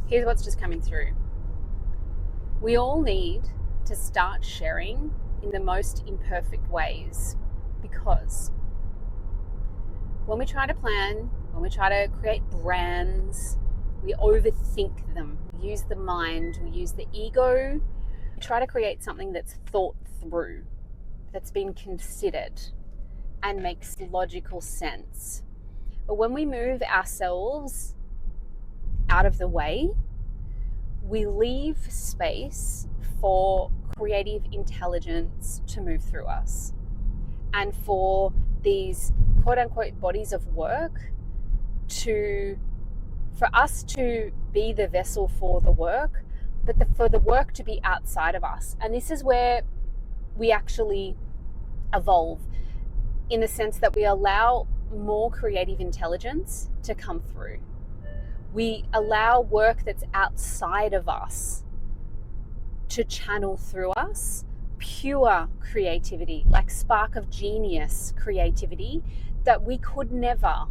Here's what's just coming through. We all need to start sharing in the most imperfect ways, because when we try to plan, when we try to create brands, we overthink them. We use the mind, we use the ego. We try to create something that's thought through, that's been considered and makes logical sense. But when we move ourselves out of the way, we leave space for creative intelligence to move through us, and for these quote unquote bodies of work for us to be the vessel for the work, but for the work to be outside of us. And this is where we actually evolve, in the sense that we allow more creative intelligence to come through. We allow work that's outside of us to channel through us pure creativity, like spark of genius creativity that we could never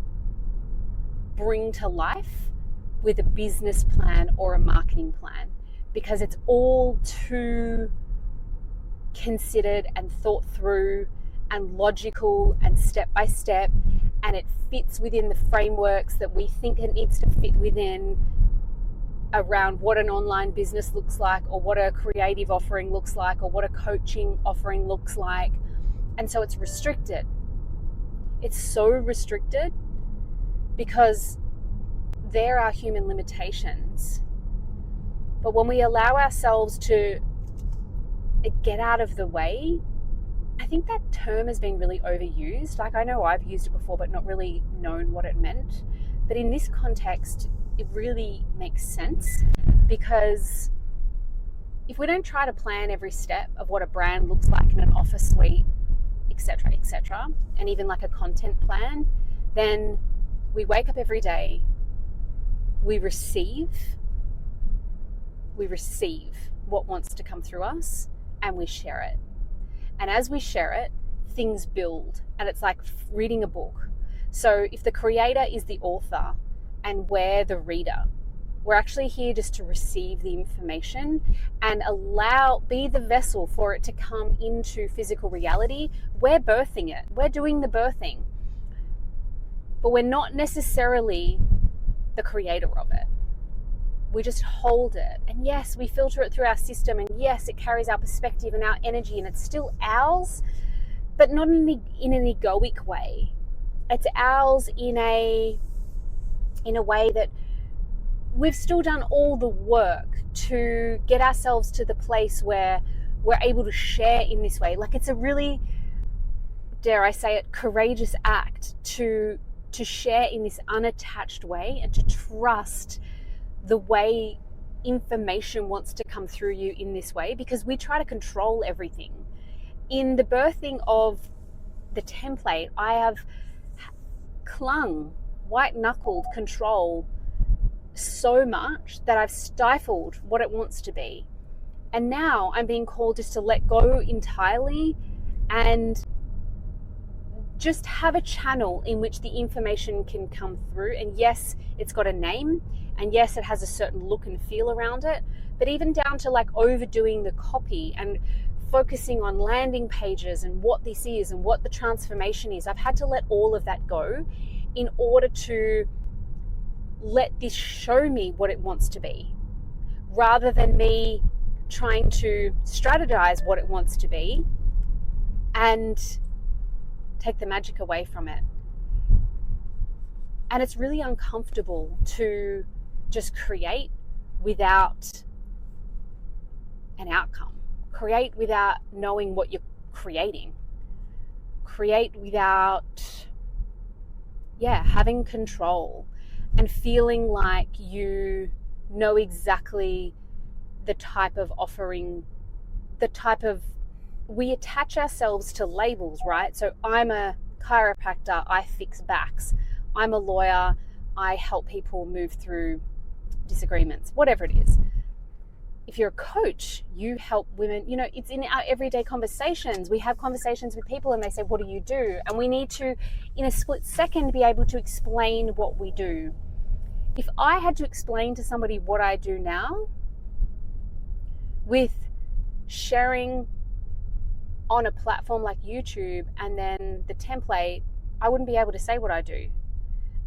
bring to life with a business plan or a marketing plan, because it's all too considered and thought through and logical and step by step, and it fits within the frameworks that we think it needs to fit within, around what an online business looks like, or what a creative offering looks like, or what a coaching offering looks like. And so it's restricted. It's so restricted because there are human limitations. But when we allow ourselves to get out of the way, I think that term has been really overused. Like, I know I've used it before, but not really known what it meant. But in this context, it really makes sense, because if we don't try to plan every step of what a brand looks like in an office suite, etc., and even like a content plan, then we wake up every day, we receive what wants to come through us, and we share it. And as we share it, things build, and it's like reading a book. So if the creator is the author and we're the reader, we're actually here just to receive the information and be the vessel for it to come into physical reality. We're birthing it. We're doing the birthing. But we're not necessarily the creator of it. We just hold it. And yes, we filter it through our system. And yes, it carries our perspective and our energy, and it's still ours, but not in an egoic way. It's ours in a way that we've still done all the work to get ourselves to the place where we're able to share in this way. Like, it's a really, dare I say it, courageous act to share in this unattached way, and to trust the way information wants to come through you in this way, because we try to control everything. In the birthing of the template, I have clung, white-knuckled control so much that I've stifled what it wants to be. And now I'm being called just to let go entirely and just have a channel in which the information can come through. And yes, it's got a name, and yes, it has a certain look and feel around it, but even down to like overdoing the copy and focusing on landing pages and what this is and what the transformation is, I've had to let all of that go in order to let this show me what it wants to be, rather than me trying to strategize what it wants to be and take the magic away from it. And it's really uncomfortable to just create without an outcome, create without knowing what you're creating, create without having control and feeling like you know exactly the type of offering, we attach ourselves to labels, right? So I'm a chiropractor, I fix backs. I'm a lawyer, I help people move through disagreements, whatever it is. If you're a coach, you help women, it's in our everyday conversations. We have conversations with people and they say, what do you do? And we need to, in a split second, be able to explain what we do. If I had to explain to somebody what I do now with sharing on a platform like YouTube and then the template, I wouldn't be able to say what I do.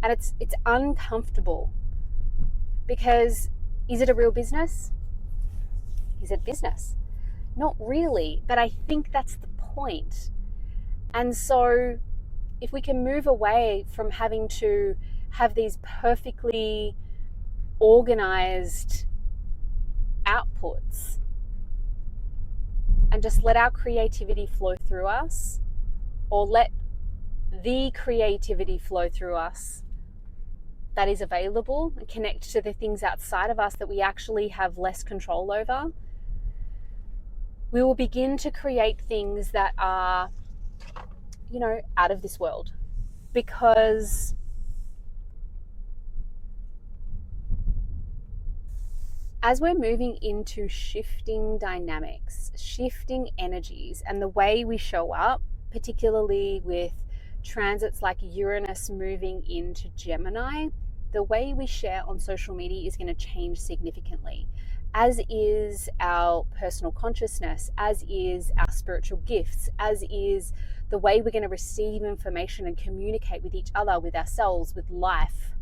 And it's uncomfortable, because is it a real business? Is it business? Not really, but I think that's the point. And so if we can move away from having to have these perfectly organized outputs and just let our creativity flow through us, or let the creativity flow through us that is available, and connect to the things outside of us that we actually have less control over, we will begin to create things that are, out of this world. Because as we're moving into shifting dynamics, shifting energies, and the way we show up, particularly with transits like Uranus moving into Gemini, the way we share on social media is going to change significantly, as is our personal consciousness, as is our spiritual gifts, as is the way we're going to receive information and communicate with each other, with ourselves, with life.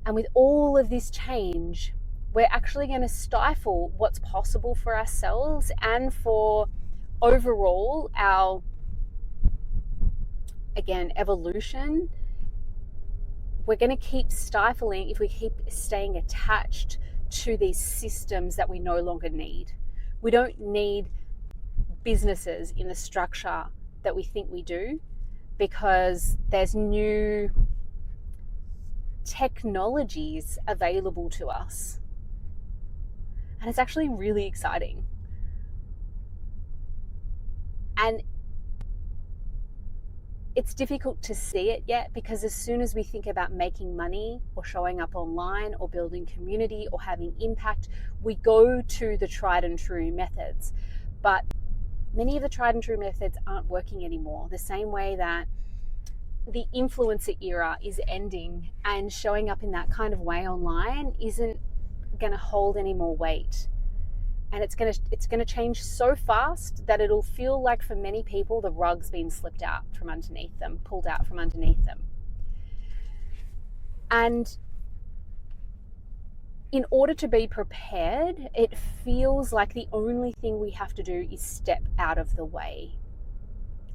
And with all of this change, we're actually going to stifle what's possible for ourselves and for overall our, again, evolution. We're going to keep stifling if we keep staying attached to these systems that we no longer need. We don't need businesses in the structure that we think we do, because there's new technologies available to us. And it's actually really exciting. And it's difficult to see it yet, because as soon as we think about making money or showing up online or building community or having impact, we go to the tried and true methods. But many of the tried and true methods aren't working anymore. The same way that the influencer era is ending, and showing up in that kind of way online isn't going to hold any more weight. And it's going to change so fast that it'll feel like, for many people, the rug's been slipped out from underneath them, pulled out from underneath them. And in order to be prepared, it feels like the only thing we have to do is step out of the way.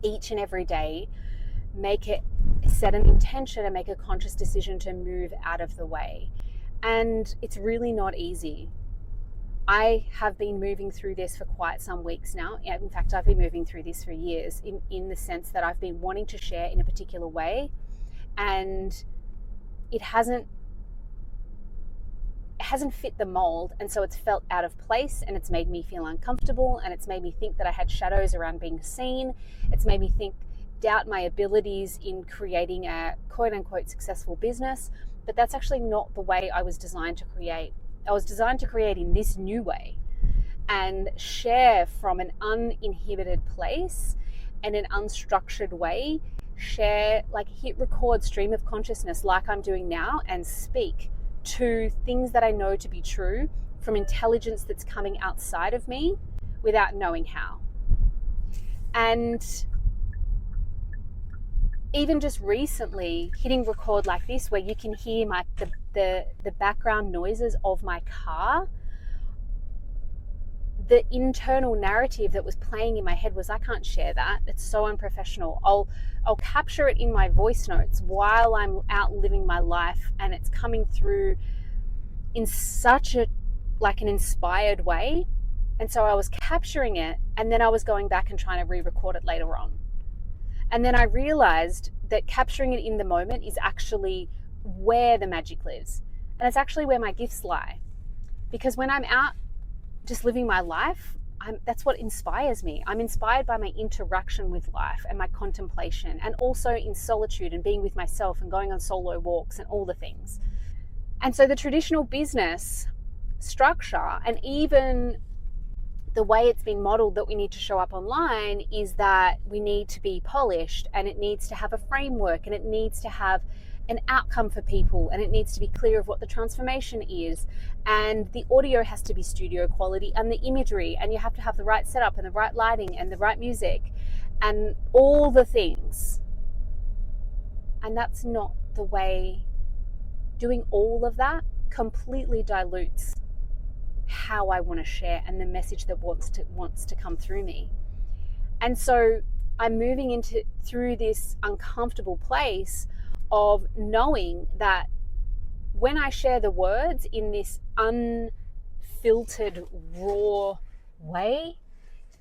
Each and every day, set an intention and make a conscious decision to move out of the way. And it's really not easy. I have been moving through this for quite some weeks now. In fact, I've been moving through this for years, in the sense that I've been wanting to share in a particular way, and it hasn't fit the mold, and so it's felt out of place, and it's made me feel uncomfortable, and it's made me think that I had shadows around being seen. It's made me doubt my abilities in creating a quote-unquote successful business. But that's actually not the way I was designed to create. I was designed to create in this new way and share from an uninhibited place and an unstructured way. Share, like hit record, stream of consciousness like I'm doing now, and speak to things that I know to be true from intelligence that's coming outside of me without knowing how. And even just recently, hitting record like this, where you can hear the background noises of my car, the internal narrative that was playing in my head was, I can't share that. It's so unprofessional. I'll capture it in my voice notes while I'm out living my life, and it's coming through in such an inspired way. And so I was capturing it, and then I was going back and trying to re-record it later on. And then I realized that capturing it in the moment is actually where the magic lives. And it's actually where my gifts lie. Because when I'm out just living my life, that's what inspires me. I'm inspired by my interaction with life and my contemplation, and also in solitude and being with myself and going on solo walks and all the things. And so the traditional business structure, and even the way it's been modeled that we need to show up online, is that we need to be polished, and it needs to have a framework, and it needs to have an outcome for people, and it needs to be clear of what the transformation is, and the audio has to be studio quality, and the imagery, and you have to have the right setup and the right lighting and the right music and all the things. And that's not the way. Doing all of that completely dilutes how I want to share and the message that wants to come through me. And so I'm moving through this uncomfortable place of knowing that when I share the words in this unfiltered, raw way,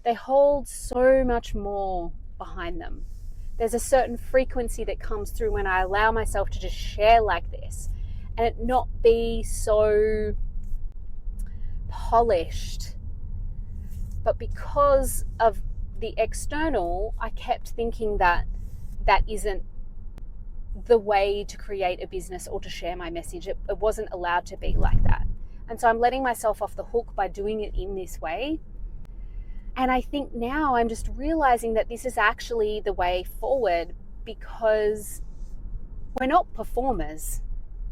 they hold so much more behind them. There's a certain frequency that comes through when I allow myself to just share like this, and it not be so polished. But because of the external, I kept thinking that that isn't the way to create a business or to share my message. It wasn't allowed to be like that. And so I'm letting myself off the hook by doing it in this way. And I think now I'm just realizing that this is actually the way forward, because we're not performers.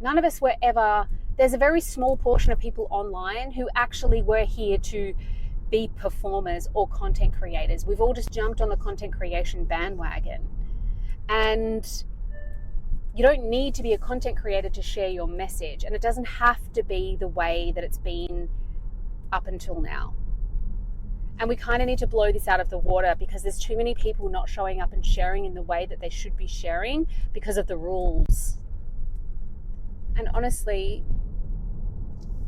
None of us were ever, there's a very small portion of people online who actually were here to be performers or content creators. We've all just jumped on the content creation bandwagon. And you don't need to be a content creator to share your message. And it doesn't have to be the way that it's been up until now. And we kind of need to blow this out of the water, because there's too many people not showing up and sharing in the way that they should be sharing because of the rules. And honestly,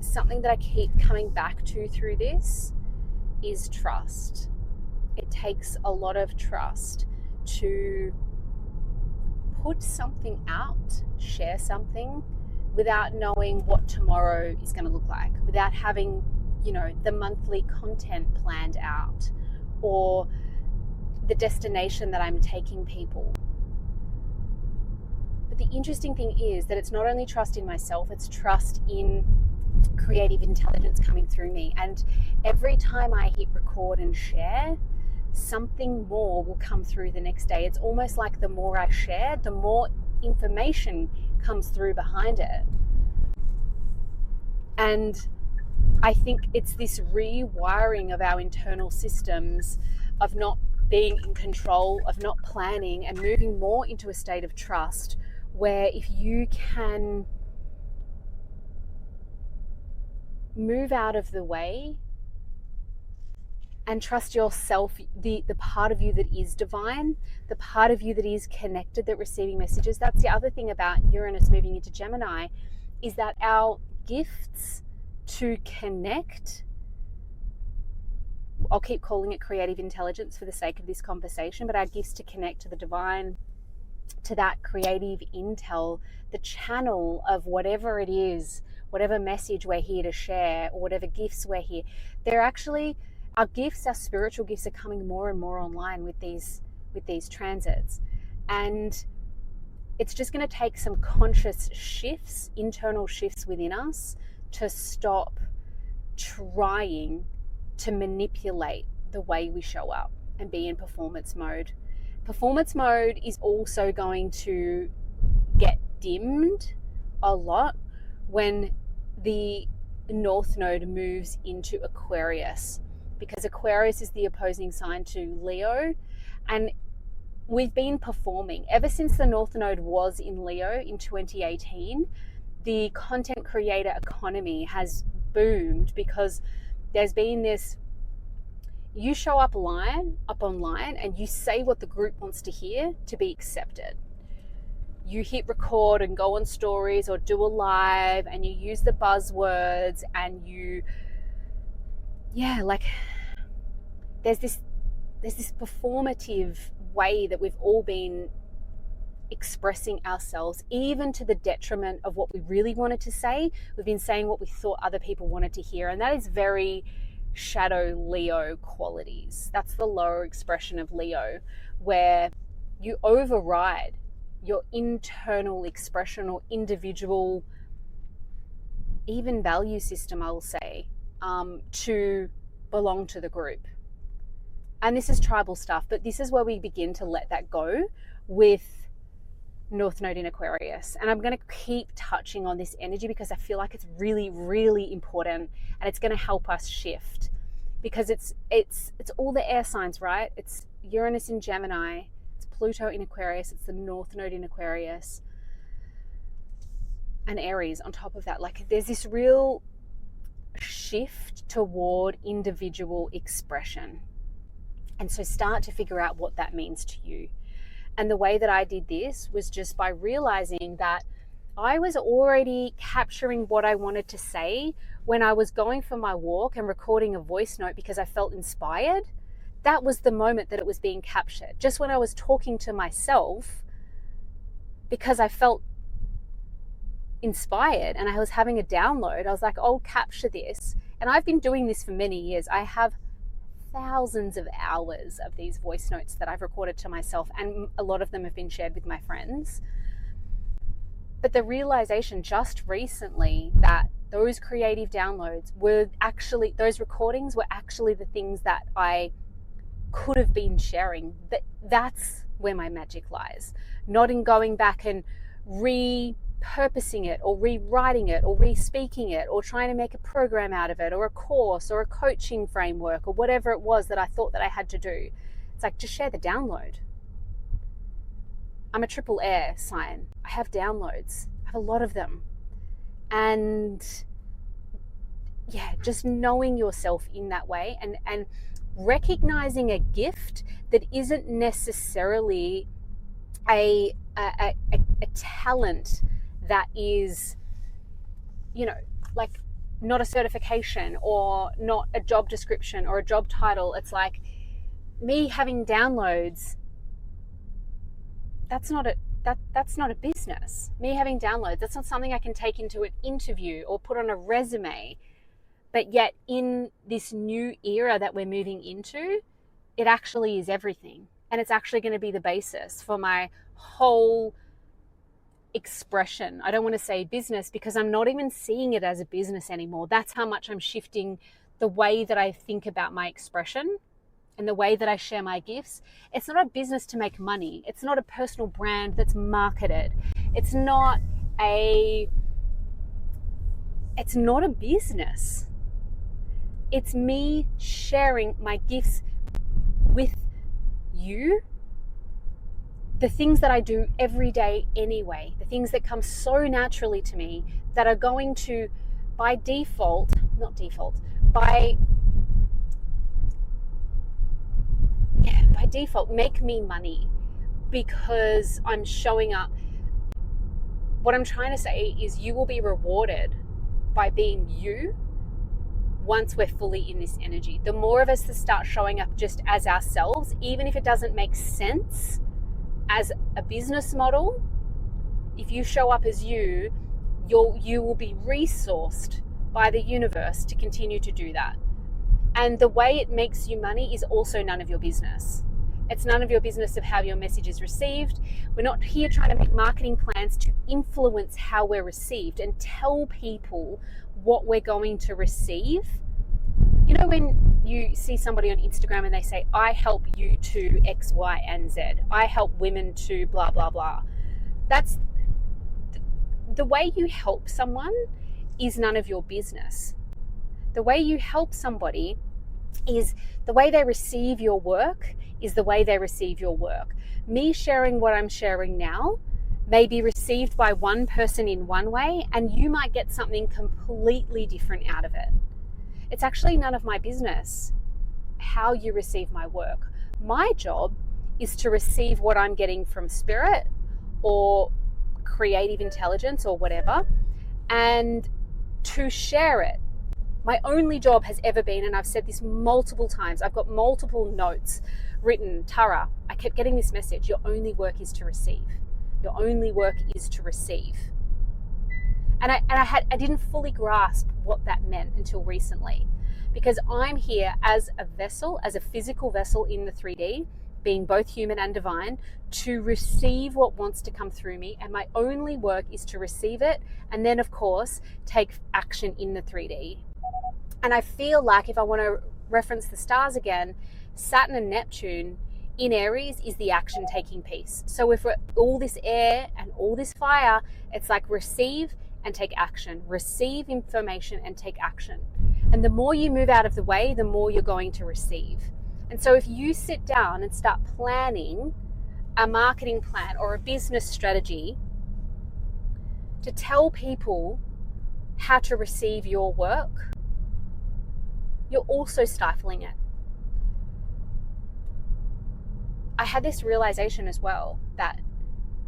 something that I keep coming back to through this is trust. It takes a lot of trust to put something out, share something, without knowing what tomorrow is going to look like, without having, the monthly content planned out, or the destination that I'm taking people. But the interesting thing is that it's not only trust in myself, it's trust in creative intelligence coming through me. And every time I hit record and share, something more will come through the next day. It's almost like the more I share, the more information comes through behind it. And I think it's this rewiring of our internal systems, of not being in control, of not planning, and moving more into a state of trust, where if you can move out of the way and trust yourself, the part of you that is divine, the part of you that is connected, that receiving messages. That's the other thing about Uranus moving into Gemini, is that our gifts to connect, I'll keep calling it creative intelligence for the sake of this conversation, but our gifts to connect to the divine, to that creative intel, the channel of whatever it is, whatever message we're here to share, or whatever gifts we're here, they're actually, our gifts, our spiritual gifts, are coming more and more online with these transits. And it's just going to take some conscious shifts, internal shifts within us, to stop trying to manipulate the way we show up and be in performance mode. Performance mode is also going to get dimmed a lot when the North Node moves into Aquarius, because Aquarius is the opposing sign to Leo. And we've been performing ever since the North Node was in Leo in 2018. The content creator economy has boomed, because there's been this, you show up online and you say what the group wants to hear to be accepted. You hit record and go on stories or do a live, and you use the buzzwords, and there's this performative way that we've all been expressing ourselves, even to the detriment of what we really wanted to say. We've been saying what we thought other people wanted to hear, and that is very shadow Leo qualities. That's the lower expression of Leo, where you override your internal expression or individual, even value system, I will say, to belong to the group. And this is tribal stuff, but this is where we begin to let that go with North Node in Aquarius. And I'm going to keep touching on this energy because I feel like it's really, really important, and it's going to help us shift, because it's all the air signs, right? It's Uranus in Gemini, it's Pluto in Aquarius, it's the North Node in Aquarius, and Aries on top of that. Like, there's this real shift toward individual expression. And so start to figure out what that means to you. And the way that I did this was just by realizing that I was already capturing what I wanted to say when I was going for my walk and recording a voice note because I felt inspired. That was the moment that it was being captured. Just when I was talking to myself because I felt inspired and I was having a download, I was like, I'll capture this. And I've been doing this for many years. I have thousands of hours of these voice notes that I've recorded to myself, and a lot of them have been shared with my friends. But the realization just recently that those creative downloads were actually, those recordings were actually the things that I could have been sharing. That's where my magic lies, not in going back and repurposing it or rewriting it or re-speaking it or trying to make a program out of it or a course or a coaching framework or whatever it was that I thought that I had to do. It's like, just share the download. I'm a triple air sign. I have downloads. I have a lot of them. And yeah, just knowing yourself in that way and recognizing a gift that isn't necessarily a talent that is, you know, like not a certification or not a job description or a job title. It's like me having downloads. That's not a business. Me having downloads, that's not something I can take into an interview or put on a resume. But yet in this new era that we're moving into, it actually is everything. And it's actually going to be the basis for my whole expression. I don't want to say business because I'm not even seeing it as a business anymore. That's how much I'm shifting the way that I think about my expression and the way that I share my gifts. It's not a business to make money. It's not a personal brand that's marketed. It's not a business. It's me sharing my gifts with you, the things that I do every day anyway, the things that come so naturally to me that are going to, by default, make me money because I'm showing up. What I'm trying to say is you will be rewarded by being you once we're fully in this energy. The more of us that start showing up just as ourselves, even if it doesn't make sense as a business model, if you show up as you will be resourced by the universe to continue to do that. And the way it makes you money is also none of your business. It's none of your business of how your message is received. We're not here trying to make marketing plans to influence how we're received and tell people what we're going to receive. You know, when you see somebody on Instagram and they say, I help you to X, Y, and Z. I help women to blah, blah, blah. That's the way you help someone is none of your business. The way you help somebody is the way they receive your work is the way they receive your work. Me sharing what I'm sharing now may be received by one person in one way, and you might get something completely different out of it. It's actually none of my business how you receive my work. My job is to receive what I'm getting from spirit or creative intelligence or whatever, and to share it. My only job has ever been, and I've said this multiple times, I've got multiple notes written, Tara, I kept getting this message, your only work is to receive. Your only work is to receive. And I didn't fully grasp what that meant until recently, because I'm here as a vessel, as a physical vessel in the 3D, being both human and divine, to receive what wants to come through me, and my only work is to receive it, and then of course take action in the 3D. And I feel like, if I want to reference the stars again, Saturn and Neptune in Aries is the action taking piece. So if we're all this air and all this fire, it's like receive and take action, receive information and take action. And the more you move out of the way, the more you're going to receive. And so if you sit down and start planning a marketing plan or a business strategy to tell people how to receive your work, you're also stifling it. I had this realization as well that,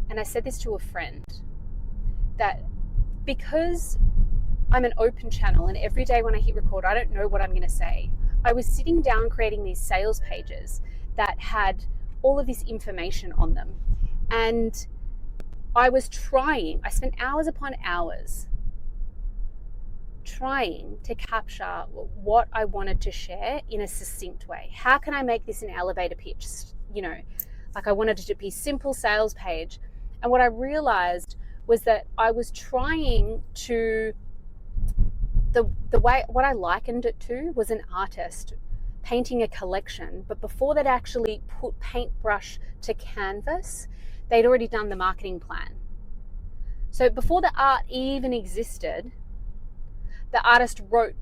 and I said this to a friend, that because I'm an open channel and every day when I hit record, I don't know what I'm going to say. I was sitting down creating these sales pages that had all of this information on them. And I spent hours upon hours trying to capture what I wanted to share in a succinct way. How can I make this an elevator pitch? Like I wanted it to be a simple sales page. And what I realized was that I was trying to, what I likened it to was an artist painting a collection, but before they'd actually put paintbrush to canvas, they'd already done the marketing plan. So before the art even existed, the artist wrote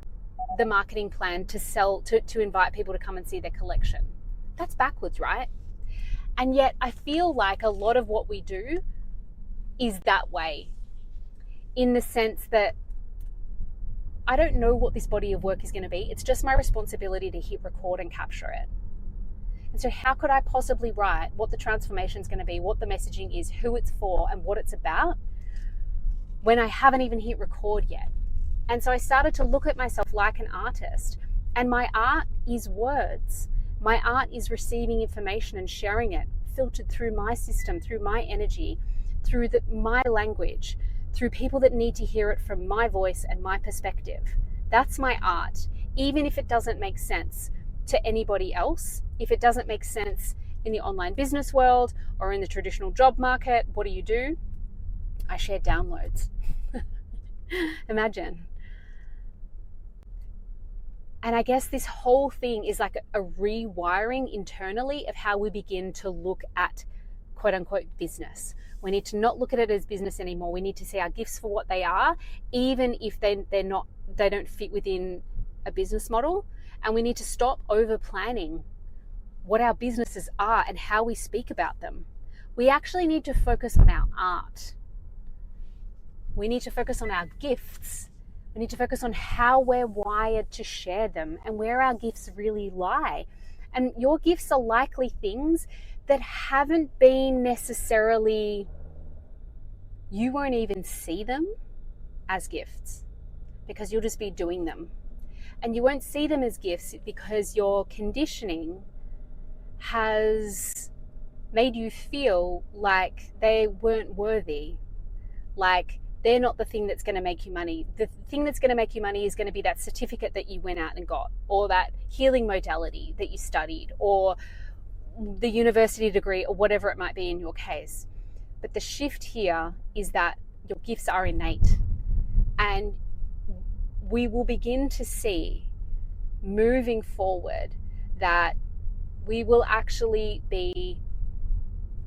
the marketing plan to invite people to come and see their collection. That's backwards, right? And yet I feel like a lot of what we do is that way, in the sense that I don't know what this body of work is going to be. It's just my responsibility to hit record and capture it. And so how could I possibly write what the transformation is going to be, what the messaging is, who it's for, and what it's about when I haven't even hit record yet? And so I started to look at myself like an artist, and my art is words. My art is receiving information and sharing it, filtered through my system, through my energy, through my language, through people that need to hear it from my voice and my perspective. That's my art, even if it doesn't make sense to anybody else. If it doesn't make sense in the online business world or in the traditional job market, what do? I share downloads. Imagine. And I guess this whole thing is like a rewiring internally of how we begin to look at quote unquote business. We need to not look at it as business anymore. We need to see our gifts for what they are, even if they don't fit within a business model. And we need to stop over planning what our businesses are and how we speak about them. We actually need to focus on our art. We need to focus on our gifts. We need to focus on how we're wired to share them and where our gifts really lie. And your gifts are likely things that haven't been necessarily, you won't even see them as gifts because you'll just be doing them. And you won't see them as gifts because your conditioning has made you feel like they weren't worthy, like they're not the thing that's going to make you money. The thing that's going to make you money is going to be that certificate that you went out and got, or that healing modality that you studied, or the university degree, or whatever it might be in your case. But the shift here is that your gifts are innate. And we will begin to see moving forward that we will actually be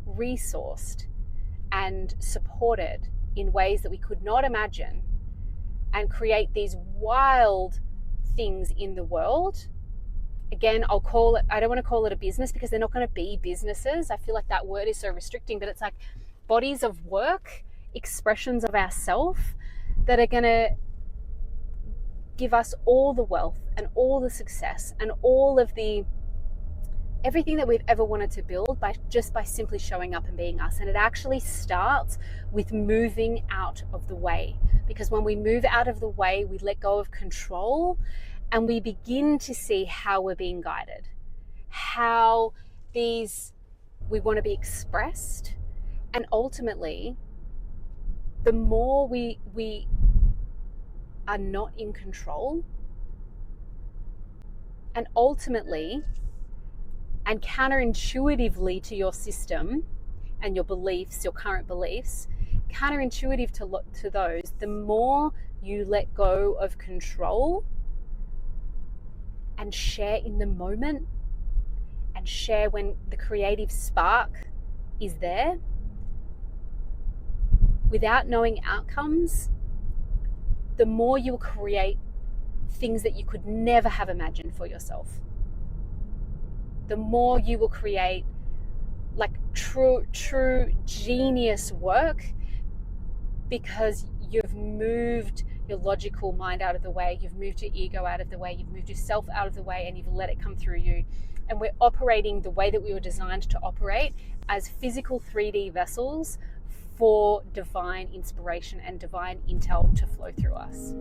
resourced and supported in ways that we could not imagine, and create these wild things in the world. Again, I don't want to call it a business because they're not going to be businesses. I feel like that word is so restricting, but it's like bodies of work, expressions of ourself that are going to give us all the wealth and all the success and all of the everything that we've ever wanted to build by simply showing up and being us. And it actually starts with moving out of the way, because when we move out of the way, we let go of control and we begin to see how we're being guided, how we want to be expressed. And ultimately, the more we are not in control, and ultimately, and counterintuitively to your system and your beliefs, your current beliefs, counterintuitive to those, the more you let go of control and share in the moment and share when the creative spark is there, without knowing outcomes, the more you'll create things that you could never have imagined for yourself. The more you will create like true genius work, because you've moved your logical mind out of the way, you've moved your ego out of the way, you've moved yourself out of the way, and you've let it come through you. And we're operating the way that we were designed to operate, as physical 3D vessels for divine inspiration and divine intel to flow through us.